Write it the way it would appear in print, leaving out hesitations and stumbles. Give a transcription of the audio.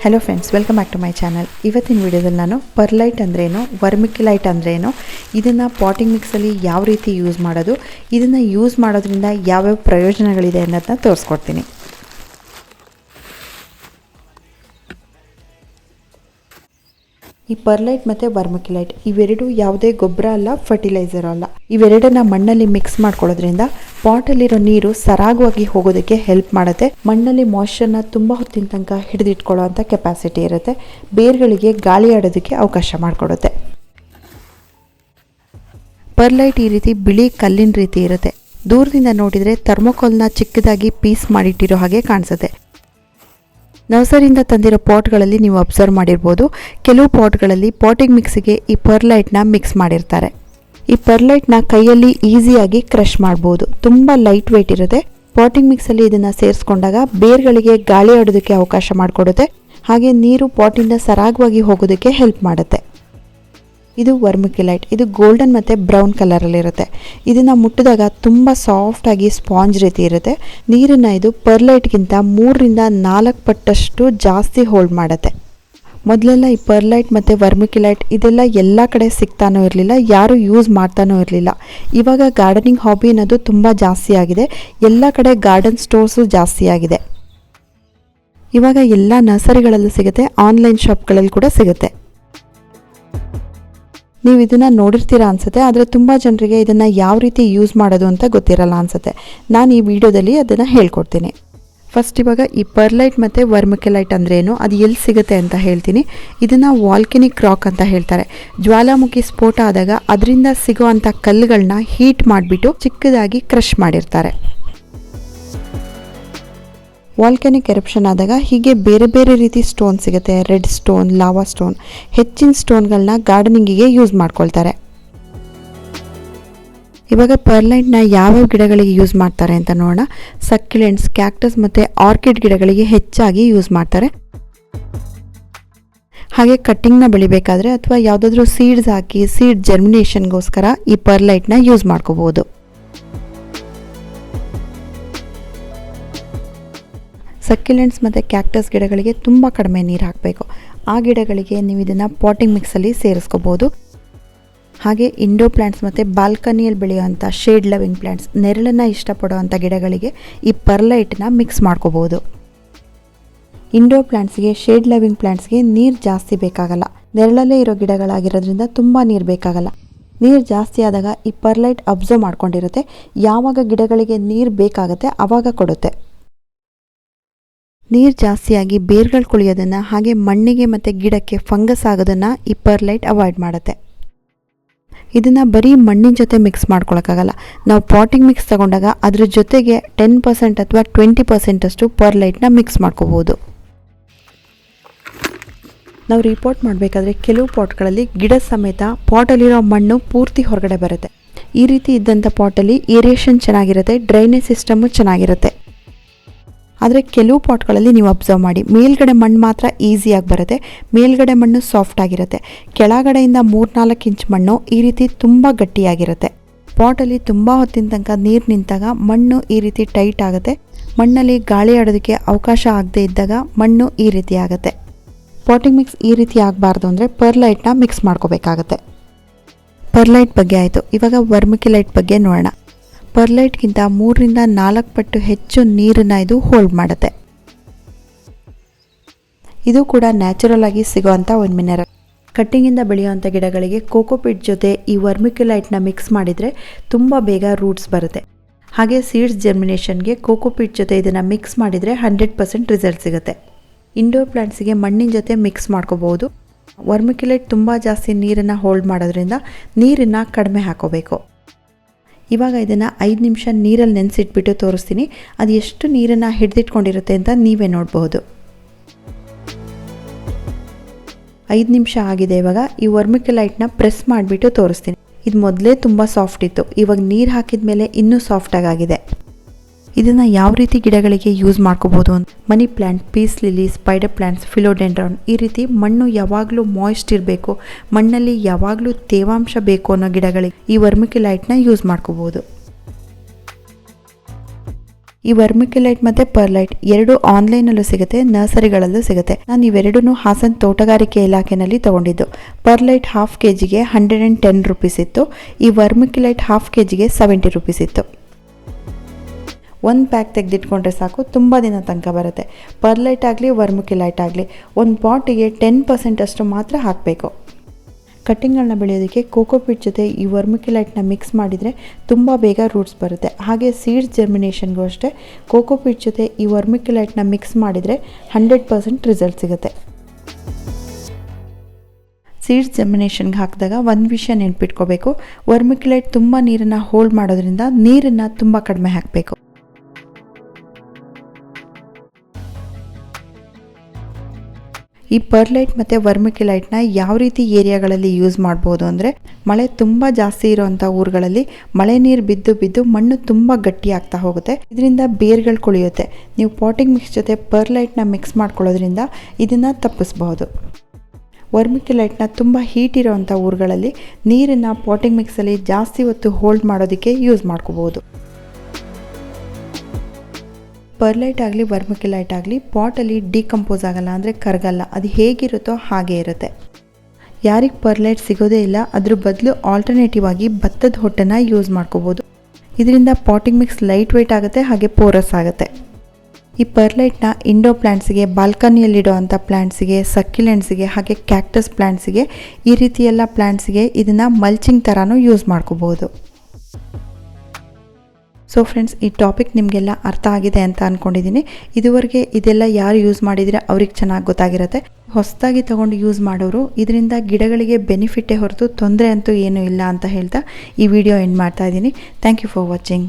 Hello friends, welcome back to my channel. ಇವತ್ತಿನ ವಿಡಿಯೋದಲ್ಲಿ ನಾನು ಪರ್ಲೈಟ್ ಅಂದ್ರೇನು, ವರ್ಮಿಕ್ಯುಲೈಟ್ ಅಂದ್ರೇನು, ಇದನ್ನು ಪಾಟಿಂಗ್ ಮಿಕ್ಸಲ್ಲಿ ಯಾವ ರೀತಿ ಯೂಸ್ ಮಾಡೋದು, ಇದನ್ನು ಯೂಸ್ ಮಾಡೋದ್ರಿಂದ ಯಾವ್ಯಾವ ಪ್ರಯೋಜನಗಳಿದೆ ಅನ್ನೋದನ್ನ ತೋರಿಸ್ಕೊಡ್ತೀನಿ. ಈ ಪರ್ಲೈಟ್ ಮತ್ತು ವರ್ಮಿಕ್ಯುಲೈಟ್ ಇವೆರಡು ಯಾವುದೇ ಗೊಬ್ಬರ ಅಲ್ಲ, ಫರ್ಟಿಲೈಸರ್ ಅಲ್ಲ. ಇವೆರಡನ್ನ ಮಣ್ಣಲ್ಲಿ ಮಿಕ್ಸ್ ಮಾಡ್ಕೊಳ್ಳೋದ್ರಿಂದ ಪಾಟಲ್ಲಿರೋ ನೀರು ಸರಾಗವಾಗಿ ಹೋಗೋದಕ್ಕೆ ಹೆಲ್ಪ್ ಮಾಡುತ್ತೆ. ಮಣ್ಣಲ್ಲಿ ಮಾಯ್ಶ್ಚರ್ನ ತುಂಬ ಹೊತ್ತಿನ ತನಕ ಹಿಡಿದಿಟ್ಕೊಳ್ಳೋ ಅಂಥ ಕೆಪಾಸಿಟಿ ಇರುತ್ತೆ. ಬೇರ್ಗಳಿಗೆ ಗಾಳಿ ಆಡೋದಕ್ಕೆ ಅವಕಾಶ ಮಾಡಿಕೊಡುತ್ತೆ. ಪರ್ಲೈಟ್ ಈ ರೀತಿ ಬಿಳಿ ಕಲ್ಲಿನ ರೀತಿ ಇರುತ್ತೆ. ದೂರದಿಂದ ನೋಡಿದರೆ ಥರ್ಮೋಕೋಲ್ನ ಚಿಕ್ಕದಾಗಿ ಪೀಸ್ ಮಾಡಿಟ್ಟಿರೋ ಹಾಗೆ ಕಾಣಿಸುತ್ತೆ. ನರ್ಸರಿಯಿಂದ ತಂದಿರೋ ಪಾಟ್ಗಳಲ್ಲಿ ನೀವು ಅಬ್ಸರ್ವ್ ಮಾಡಿರ್ಬೋದು, ಕೆಲವು ಪಾಟ್ಗಳಲ್ಲಿ ಪಾಟಿಂಗ್ ಮಿಕ್ಸಿಗೆ ಈ ಪರ್ಲೈಟ್ನ ಮಿಕ್ಸ್ ಮಾಡಿರ್ತಾರೆ. ಈ ಪರ್ಲೈಟ್ನ ಕೈಯಲ್ಲಿ ಈಸಿಯಾಗಿ ಕ್ರಷ್ ಮಾಡ್ಬೋದು. ತುಂಬ ಲೈಟ್ ವೆಯ್ಟ್ ಇರುತ್ತೆ. ಪಾಟಿಂಗ್ ಮಿಕ್ಸಲ್ಲಿ ಇದನ್ನು ಸೇರಿಸ್ಕೊಂಡಾಗ ಬೇರ್ಗಳಿಗೆ ಗಾಳಿ ಆಡೋದಕ್ಕೆ ಅವಕಾಶ ಮಾಡಿಕೊಡುತ್ತೆ. ಹಾಗೆ ನೀರು ಪಾಟಿಂದ ಸರಾಗವಾಗಿ ಹೋಗೋದಕ್ಕೆ ಹೆಲ್ಪ್ ಮಾಡುತ್ತೆ. ಇದು ವರ್ಮಿಕ್ಯುಲೈಟ್. ಇದು ಗೋಲ್ಡನ್ ಮತ್ತು ಬ್ರೌನ್ ಕಲರಲ್ಲಿರುತ್ತೆ. ಇದನ್ನು ಮುಟ್ಟಿದಾಗ ತುಂಬ ಸಾಫ್ಟಾಗಿ ಸ್ಪಾಂಜ್ ರೀತಿ ಇರುತ್ತೆ. ನೀರನ್ನು ಇದು ಪರ್ಲೈಟ್ಗಿಂತ 3ರಿಂದ 4 ಪಟ್ಟಷ್ಟು ಜಾಸ್ತಿ ಹೋಲ್ಡ್ ಮಾಡುತ್ತೆ. ಮೊದಲೆಲ್ಲ ಈ ಪರ್ಲೈಟ್ ಮತ್ತು ವರ್ಮಿಕ್ಯುಲೈಟ್ ಇದೆಲ್ಲ ಎಲ್ಲ ಕಡೆ ಸಿಗ್ತಾನೂ ಇರಲಿಲ್ಲ, ಯಾರೂ ಯೂಸ್ ಮಾಡ್ತಾನೂ ಇರಲಿಲ್ಲ. ಇವಾಗ ಗಾರ್ಡನಿಂಗ್ ಹಾಬಿ ಅನ್ನೋದು ತುಂಬ ಜಾಸ್ತಿ ಆಗಿದೆ. ಎಲ್ಲ ಕಡೆ ಗಾರ್ಡನ್ ಸ್ಟೋರ್ಸು ಜಾಸ್ತಿ ಆಗಿದೆ. ಇವಾಗ ಎಲ್ಲ ನರ್ಸರಿಗಳಲ್ಲೂ ಸಿಗುತ್ತೆ, ಆನ್ಲೈನ್ ಶಾಪ್ಗಳಲ್ಲಿ ಕೂಡ ಸಿಗುತ್ತೆ. ನೀವು ಇದನ್ನು ನೋಡಿರ್ತೀರಾ ಅನಿಸುತ್ತೆ, ಆದರೆ ತುಂಬ ಜನರಿಗೆ ಇದನ್ನು ಯಾವ ರೀತಿ ಯೂಸ್ ಮಾಡೋದು ಅಂತ ಗೊತ್ತಿರಲ್ಲ ಅನಿಸುತ್ತೆ. ನಾನು ಈ ವಿಡಿಯೋದಲ್ಲಿ ಅದನ್ನು ಹೇಳ್ಕೊಡ್ತೀನಿ. ಫಸ್ಟ್ ಇವಾಗ ಈ ಪರ್ಲೈಟ್ ಮತ್ತು ವರ್ಮಿಕ್ಯುಲೈಟ್ ಅಂದ್ರೇನು, ಅದು ಎಲ್ಲಿ ಸಿಗುತ್ತೆ ಅಂತ ಹೇಳ್ತೀನಿ. ಇದನ್ನು ವಾಲ್ಕೆನಿಕ್ ರಾಕ್ ಅಂತ ಹೇಳ್ತಾರೆ. ಜ್ವಾಲಾಮುಖಿ ಸ್ಫೋಟ ಆದಾಗ ಅದರಿಂದ ಸಿಗೋ ಅಂಥ ಕಲ್ಲುಗಳನ್ನ ಹೀಟ್ ಮಾಡಿಬಿಟ್ಟು ಚಿಕ್ಕದಾಗಿ ಕ್ರಷ್ ಮಾಡಿರ್ತಾರೆ. ವಾಲ್ಕೆನಿಕ್ ಎರಪ್ಷನ್ ಆದಾಗ ಹೀಗೆ ಬೇರೆ ಬೇರೆ ರೀತಿ ಸ್ಟೋನ್ ಸಿಗುತ್ತೆ. ರೆಡ್ ಸ್ಟೋನ್, ಲಾವಾ ಸ್ಟೋನ್, ಹೆಚ್ಚಿನ ಸ್ಟೋನ್ಗಳನ್ನ ಗಾರ್ಡನಿಂಗಿಗೆ ಯೂಸ್ ಮಾಡ್ಕೊಳ್ತಾರೆ. ಇವಾಗ ಪರ್ಲೈಟ್ನ ಯಾವ್ಯಾವ ಗಿಡಗಳಿಗೆ ಯೂಸ್ ಮಾಡ್ತಾರೆ ಅಂತ ನೋಡೋಣ. ಸಕ್ಯುಲೆಂಟ್ಸ್, ಕ್ಯಾಕ್ಟಸ್ ಮತ್ತು ಆರ್ಕಿಡ್ ಗಿಡಗಳಿಗೆ ಹೆಚ್ಚಾಗಿ ಯೂಸ್ ಮಾಡ್ತಾರೆ. ಹಾಗೆ ಕಟ್ಟಿಂಗ್ನ ಬೆಳಿಬೇಕಾದ್ರೆ ಅಥವಾ ಯಾವುದಾದ್ರೂ ಸೀಡ್ಸ್ ಹಾಕಿ ಸೀಡ್ ಜರ್ಮಿನೇಷನ್ಗೋಸ್ಕರ ಈ ಪರ್ಲೈಟ್ನ ಯೂಸ್ ಮಾಡ್ಕೋಬೋದು. ಸಕ್ಯುಲೆಂಟ್ಸ್ ಮತ್ತು ಕ್ಯಾಕ್ಟಸ್ ಗಿಡಗಳಿಗೆ ತುಂಬ ಕಡಿಮೆ ನೀರು ಹಾಕಬೇಕು. ಆ ಗಿಡಗಳಿಗೆ ನೀವು ಇದನ್ನು ಪಾಟಿಂಗ್ ಮಿಕ್ಸಲ್ಲಿ ಸೇರಿಸ್ಕೋಬೋದು. ಹಾಗೆ ಇಂಡೋ ಪ್ಲ್ಯಾಂಟ್ಸ್ ಮತ್ತು ಬಾಲ್ಕನಿಯಲ್ಲಿ ಬೆಳೆಯುವಂಥ ಶೇಡ್ ಲವಿಂಗ್ ಪ್ಲ್ಯಾಂಟ್ಸ್, ನೆರಳನ್ನು ಇಷ್ಟಪಡುವಂಥ ಗಿಡಗಳಿಗೆ ಈ ಪರ್ಲೈಟ್ನ ಮಿಕ್ಸ್ ಮಾಡ್ಕೋಬೋದು. ಇಂಡೋ ಪ್ಲ್ಯಾಂಟ್ಸ್ಗೆ, ಶೇಡ್ ಲವಿಂಗ್ ಪ್ಲ್ಯಾಂಟ್ಸ್ಗೆ ನೀರು ಜಾಸ್ತಿ ಬೇಕಾಗಲ್ಲ. ನೆರಳಲ್ಲೇ ಇರೋ ಗಿಡಗಳಾಗಿರೋದ್ರಿಂದ ತುಂಬ ನೀರು ಬೇಕಾಗಲ್ಲ. ನೀರು ಜಾಸ್ತಿ ಆದಾಗ ಈ ಪರ್ಲೈಟ್ ಅಬ್ಸರ್ವ್ ಮಾಡ್ಕೊಂಡಿರುತ್ತೆ. ಯಾವಾಗ ಗಿಡಗಳಿಗೆ ನೀರು ಬೇಕಾಗುತ್ತೆ ಆವಾಗ ಕೊಡುತ್ತೆ. ನೀರು ಜಾಸ್ತಿಯಾಗಿ ಬೇರ್ಗಳು ಕುಳಿಯೋದನ್ನು, ಹಾಗೆ ಮಣ್ಣಿಗೆ ಮತ್ತು ಗಿಡಕ್ಕೆ ಫಂಗಸ್ ಆಗೋದನ್ನು ಈ ಪರ್ಲೈಟ್ ಅವಾಯ್ಡ್ ಮಾಡುತ್ತೆ. ಇದನ್ನು ಬರೀ ಮಣ್ಣಿನ ಜೊತೆ ಮಿಕ್ಸ್ ಮಾಡ್ಕೊಳಕ್ಕಾಗಲ್ಲ. ನಾವು ಪಾಟಿಂಗ್ ಮಿಕ್ಸ್ ತಗೊಂಡಾಗ ಅದ್ರ ಜೊತೆಗೆ 10% ಅಥವಾ 20% ಅಷ್ಟು ಪರ್ಲೈಟ್ನ ಮಿಕ್ಸ್ ಮಾಡ್ಕೋಬೋದು. ನಾವು ರಿಪೋರ್ಟ್ ಮಾಡಬೇಕಾದ್ರೆ ಕೆಲವು ಪಾಟ್ಗಳಲ್ಲಿ ಗಿಡ ಸಮೇತ ಪಾಟಲ್ಲಿರೋ ಮಣ್ಣು ಪೂರ್ತಿ ಹೊರಗಡೆ ಬರುತ್ತೆ. ಈ ರೀತಿ ಇದ್ದಂಥ ಪಾಟಲ್ಲಿ ಏರಿಯೇಷನ್ ಚೆನ್ನಾಗಿರುತ್ತೆ, ಡ್ರೈನೇಜ್ ಸಿಸ್ಟಮು ಚೆನ್ನಾಗಿರುತ್ತೆ. ಆದರೆ ಕೆಲವು ಪಾಟ್ಗಳಲ್ಲಿ ನೀವು ಅಬ್ಸರ್ವ್ ಮಾಡಿ, ಮೇಲ್ಗಡೆ ಮಣ್ಣು ಮಾತ್ರ ಈಸಿಯಾಗಿ ಬರುತ್ತೆ. ಮೇಲ್ಗಡೆ ಮಣ್ಣು ಸಾಫ್ಟ್ ಆಗಿರುತ್ತೆ. ಕೆಳಗಡೆಯಿಂದ 3-4 ಇಂಚ್ ಮಣ್ಣು ಈ ರೀತಿ ತುಂಬ ಗಟ್ಟಿಯಾಗಿರುತ್ತೆ. ಪಾಟಲ್ಲಿ ತುಂಬ ಹೊತ್ತಿನ ತನಕ ನೀರು ನಿಂತಾಗ ಮಣ್ಣು ಈ ರೀತಿ ಟೈಟ್ ಆಗುತ್ತೆ. ಮಣ್ಣಲ್ಲಿ ಗಾಳಿ ಆಡೋದಕ್ಕೆ ಅವಕಾಶ ಆಗದೆ ಇದ್ದಾಗ ಮಣ್ಣು ಈ ರೀತಿ ಆಗುತ್ತೆ. ಪಾಟಿಂಗ್ ಮಿಕ್ಸ್ ಈ ರೀತಿ ಆಗಬಾರ್ದು ಅಂದರೆ ಪರ್ಲೈಟ್ನ ಮಿಕ್ಸ್ ಮಾಡ್ಕೋಬೇಕಾಗತ್ತೆ. ಪರ್ಲೈಟ್ ಬಗ್ಗೆ ಆಯಿತು. ಇವಾಗ ವರ್ಮಿಕ್ಯುಲೈಟ್ ಬಗ್ಗೆ ನೋಡೋಣ. ಪರ್ಲೈಟ್ಗಿಂತ 3ರಿಂದ 4 ಪಟ್ಟು ಹೆಚ್ಚು ನೀರನ್ನು ಇದು ಹೋಲ್ಡ್ ಮಾಡುತ್ತೆ. ಇದು ಕೂಡ ನ್ಯಾಚುರಲ್ ಆಗಿ ಸಿಗೋವಂಥ ಒಂದು ಮಿನರಲ್. ಕಟ್ಟಿಂಗಿಂದ ಬೆಳೆಯುವಂಥ ಗಿಡಗಳಿಗೆ ಕೋಕೋಪಿಟ್ ಜೊತೆ ಈ ವರ್ಮಿಕ್ಯುಲೈಟ್ನ ಮಿಕ್ಸ್ ಮಾಡಿದರೆ ತುಂಬ ಬೇಗ ರೂಟ್ಸ್ ಬರುತ್ತೆ. ಹಾಗೆ ಸೀಡ್ಸ್ ಜರ್ಮಿನೇಷನ್ಗೆ ಕೋಕೋಪಿಟ್ ಜೊತೆ ಇದನ್ನು ಮಿಕ್ಸ್ ಮಾಡಿದರೆ 100% ರಿಸಲ್ಟ್ ಸಿಗುತ್ತೆ. ಇಂಡೋರ್ ಪ್ಲಾಂಟ್ಸಿಗೆ ಮಣ್ಣಿನ ಜೊತೆ ಮಿಕ್ಸ್ ಮಾಡ್ಕೋಬೋದು. ವರ್ಮಿಕ್ಯುಲೈಟ್ ತುಂಬ ಜಾಸ್ತಿ ನೀರನ್ನು ಹೋಲ್ಡ್ ಮಾಡೋದ್ರಿಂದ ನೀರನ್ನು ಕಡಿಮೆ ಹಾಕೋಬೇಕು. ಇವಾಗ ಇದನ್ನು 5 ನಿಮಿಷ ನೀರಲ್ಲಿ ನೆನೆಸಿಟ್ಬಿಟ್ಟು ತೋರಿಸ್ತೀನಿ. ಅದು ಎಷ್ಟು ನೀರನ್ನು ಹಿಡಿದಿಟ್ಕೊಂಡಿರುತ್ತೆ ಅಂತ ನೀವೇ ನೋಡಬಹುದು. 5 ನಿಮಿಷ ಆಗಿದೆ. ಇವಾಗ ಈ ವರ್ಮಿಕ್ಯುಲೈಟ್ನ ಪ್ರೆಸ್ ಮಾಡಿಬಿಟ್ಟು ತೋರಿಸ್ತೀನಿ. ಇದು ಮೊದಲೇ ತುಂಬ ಸಾಫ್ಟ್ ಇತ್ತು, ಇವಾಗ ನೀರು ಹಾಕಿದ ಮೇಲೆ ಇನ್ನೂ ಸಾಫ್ಟಾಗಿ ಆಗಿದೆ. ಇದನ್ನು ಯಾವ ರೀತಿ ಗಿಡಗಳಿಗೆ ಯೂಸ್ ಮಾಡ್ಕೋಬೋದು ಅಂತ, money plant, peace lily, spider plants, philodendron, ಈ ರೀತಿ ಮಣ್ಣು ಯಾವಾಗಲೂ ಮಾಯ್ಸ್ಟ್ ಇರಬೇಕು, ಮಣ್ಣಲ್ಲಿ ಯಾವಾಗಲೂ ತೇವಾಂಶ ಬೇಕು ಅನ್ನೋ ಗಿಡಗಳಿಗೆ ಈ ವರ್ಮಿಕ್ಯುಲೈಟ್ನ ಯೂಸ್ ಮಾಡ್ಕೋಬೋದು. ಈ ವರ್ಮಿಕ್ಯುಲೈಟ್ ಮತ್ತು ಪರ್ಲೈಟ್ ಎರಡು ಆನ್ಲೈನಲ್ಲೂ ಸಿಗುತ್ತೆ, ನರ್ಸರಿಗಳಲ್ಲೂ ಸಿಗುತ್ತೆ. ನಾನು ಇವೆರಡೂ ಹಾಸನ್ ತೋಟಗಾರಿಕೆ ಇಲಾಖೆಯಲ್ಲಿ ತೊಗೊಂಡಿದ್ದು. ಪರ್ಲೈಟ್ ಹಾಫ್ ಕೆಜಿಗೆ 110 ರೂಪೀಸ್ ಇತ್ತು. ಈ ವರ್ಮಿಕ್ಯುಲೈಟ್ ಹಾಫ್ ಕೆಜಿಗೆ 70 ರೂಪೀಸ್ ಇತ್ತು. ಒಂದು ಪ್ಯಾಕ್ ತೆಗೆದಿಟ್ಕೊಂಡ್ರೆ ಸಾಕು, ತುಂಬ ದಿನ ತನಕ ಬರುತ್ತೆ. ಪರ್ಲೈಟ್ ಆಗಲಿ ವರ್ಮಿಕ್ಯುಲೈಟ್ ಆಗಲಿ ಒಂದು ಪಾಟಿಗೆ 10% ಅಷ್ಟು ಮಾತ್ರ ಹಾಕಬೇಕು. ಕಟ್ಟಿಂಗ್ಗಳನ್ನ ಬೆಳೆಯೋದಕ್ಕೆ ಕೋಕೋಪೀಟ್ ಜೊತೆ ಈ ವರ್ಮಿಕ್ಯುಲೈಟ್ನ ಮಿಕ್ಸ್ ಮಾಡಿದರೆ ತುಂಬ ಬೇಗ ರೂಟ್ಸ್ ಬರುತ್ತೆ. ಹಾಗೆ ಸೀಡ್ಸ್ ಜರ್ಮಿನೇಷನ್ಗೂ ಅಷ್ಟೇ ಕೋಕೋಪೀಟ್ ಜೊತೆ ಈ ವರ್ಮಿಕ್ಯುಲೈಟ್ನ ಮಿಕ್ಸ್ ಮಾಡಿದರೆ 100% ರಿಸಲ್ಟ್ ಸಿಗುತ್ತೆ. ಸೀಡ್ಸ್ ಜರ್ಮಿನೇಷನ್ಗೆ ಹಾಕಿದಾಗ ಒಂದು ವಿಷಯ ನೆನ್ಪಿಟ್ಕೋಬೇಕು, ವರ್ಮಿಕ್ಯುಲೈಟ್ ತುಂಬ ನೀರನ್ನು ಹೋಲ್ಡ್ ಮಾಡೋದ್ರಿಂದ ನೀರನ್ನು ತುಂಬ ಕಡಿಮೆ ಹಾಕಬೇಕು. ಈ ಪರ್ಲೈಟ್ ಮತ್ತು ವರ್ಮಿಕ್ಯುಲೈಟ್ನ ಯಾವ ರೀತಿ ಏರಿಯಾಗಳಲ್ಲಿ ಯೂಸ್ ಮಾಡ್ಬೋದು ಅಂದರೆ, ಮಳೆ ತುಂಬ ಜಾಸ್ತಿ ಇರೋವಂಥ ಊರುಗಳಲ್ಲಿ ಮಳೆ ನೀರು ಬಿದ್ದು ಬಿದ್ದು ಮಣ್ಣು ತುಂಬ ಗಟ್ಟಿ ಆಗ್ತಾ ಹೋಗುತ್ತೆ. ಇದರಿಂದ ಬೇರ್ಗಳು ಕೊಳೆಯುತ್ತೆ. ನೀವು ಪಾಟಿಂಗ್ ಮಿಕ್ಸ್ ಜೊತೆ ಪರ್ಲೈಟ್ನ ಮಿಕ್ಸ್ ಮಾಡ್ಕೊಳ್ಳೋದ್ರಿಂದ ಇದನ್ನು ತಪ್ಪಿಸ್ಬಹುದು. ವರ್ಮಿಕ್ಯುಲೈಟ್ನ ತುಂಬ ಹೀಟ್ ಇರೋವಂಥ ಊರುಗಳಲ್ಲಿ ನೀರನ್ನು ಪಾಟಿಂಗ್ ಮಿಕ್ಸಲ್ಲಿ ಜಾಸ್ತಿ ಹೊತ್ತು ಹೋಲ್ಡ್ ಮಾಡೋದಕ್ಕೆ ಯೂಸ್ ಮಾಡ್ಕೋಬೋದು. ಪರ್ಲೈಟ್ ಆಗಲಿ ವರ್ಮಿಕ್ಯುಲೈಟ್ ಆಗಲಿ ಪಾಟಲ್ಲಿ ಡಿಕಂಪೋಸ್ ಆಗಲ್ಲ, ಅಂದರೆ ಕರಗಲ್ಲ. ಅದು ಹೇಗಿರುತ್ತೋ ಹಾಗೇ ಇರುತ್ತೆ. ಯಾರಿಗೆ ಪರ್ಲೈಟ್ ಸಿಗೋದೇ ಇಲ್ಲ ಅದ್ರ ಬದಲು ಆಲ್ಟರ್ನೇಟಿವ್ ಆಗಿ ಭತ್ತದ ಹೊಟ್ಟನ್ನು ಯೂಸ್ ಮಾಡ್ಕೋಬೋದು. ಇದರಿಂದ ಪಾಟಿಂಗ್ ಮಿಕ್ಸ್ ಲೈಟ್ ವೆಯ್ಟ್ ಆಗುತ್ತೆ, ಹಾಗೆ ಪೋರಸ್ ಆಗುತ್ತೆ. ಈ ಪರ್ಲೈಟ್ನ ಇಂಡೋ ಪ್ಲ್ಯಾಂಟ್ಸಿಗೆ, ಬಾಲ್ಕನಿಯಲ್ಲಿಡೋ ಅಂಥ ಪ್ಲ್ಯಾಂಟ್ಸಿಗೆ, ಸಕ್ಯುಲೆಂಟ್ಸಿಗೆ, ಹಾಗೆ ಕ್ಯಾಕ್ಟಸ್ ಪ್ಲ್ಯಾಂಟ್ಸಿಗೆ, ಈ ರೀತಿ ಎಲ್ಲ ಪ್ಲ್ಯಾಂಟ್ಸಿಗೆ ಇದನ್ನು ಮಲ್ಚಿಂಗ್ ಥರನೂ ಯೂಸ್ ಮಾಡ್ಕೋಬೋದು. ಸೊ ಫ್ರೆಂಡ್ಸ್, ಈ ಟಾಪಿಕ್ ನಿಮಗೆಲ್ಲ ಅರ್ಥ ಆಗಿದೆ ಅಂತ ಅಂದ್ಕೊಂಡಿದ್ದೀನಿ. ಇದುವರೆಗೆ ಇದೆಲ್ಲ ಯಾರು ಯೂಸ್ ಮಾಡಿದರೆ ಅವ್ರಿಗೆ ಚೆನ್ನಾಗಿ ಗೊತ್ತಾಗಿರುತ್ತೆ. ಹೊಸದಾಗಿ ತೊಗೊಂಡು ಯೂಸ್ ಮಾಡೋರು ಇದರಿಂದ ಗಿಡಗಳಿಗೆ ಬೆನಿಫಿಟ್ಟೇ ಹೊರತು ತೊಂದರೆ ಅಂತೂ ಏನೂ ಇಲ್ಲ ಅಂತ ಹೇಳ್ತಾ ಈ ವಿಡಿಯೋ ಎಂಡ್ ಮಾಡ್ತಾ ಇದ್ದೀನಿ. Thank you for watching.